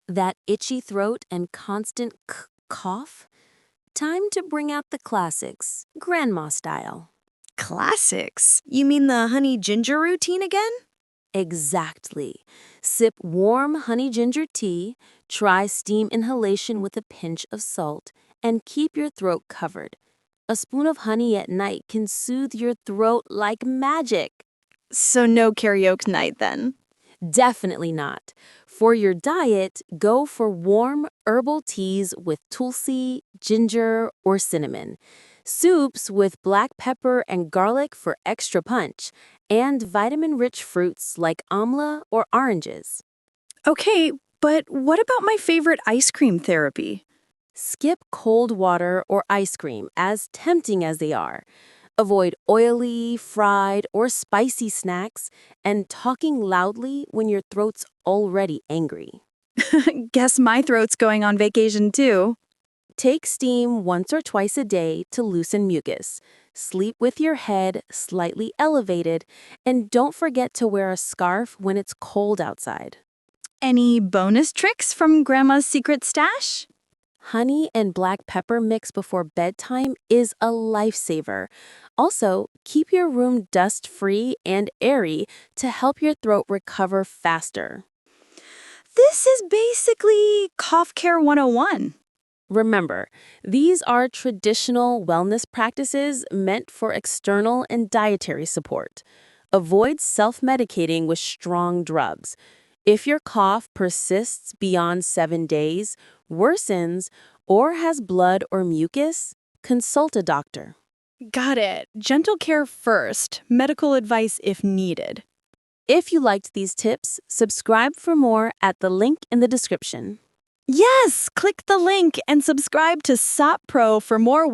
That itchy throat and constant cough? Time to bring out the classics, grandma style. Classics? You mean the honey ginger routine again? Exactly. Sip warm honey ginger tea, try steam inhalation with a pinch of salt, and keep your throat covered. A spoon of honey at night can soothe your throat like magic. So no karaoke night then. Definitely not. For your diet, go for warm herbal teas with tulsi, ginger, or cinnamon, soups with black pepper and garlic for extra punch, and vitamin-rich fruits like amla or oranges. Okay, but what about my favorite ice cream therapy? Skip cold water or ice cream, as tempting as they are. Avoid oily, fried, or spicy snacks, and talking loudly when your throat's already angry. Guess my throat's going on vacation too. Take steam once or twice a day to loosen mucus. Sleep with your head slightly elevated, and don't forget to wear a scarf when it's cold outside. Any bonus tricks from Grandma's secret stash? Honey and black pepper mix before bedtime is a lifesaver. Also, keep your room dust-free and airy to help your throat recover faster. This is basically Cough Care 101. Remember, these are traditional wellness practices meant for external and dietary support. Avoid self-medicating with strong drugs. If your cough persists beyond 7 days, worsens, or has blood or mucus, consult a doctor. Got it. Gentle care first, medical advice if needed. If you liked these tips, subscribe for more at the link in the description. Yes, click the link and subscribe to SOP Pro for more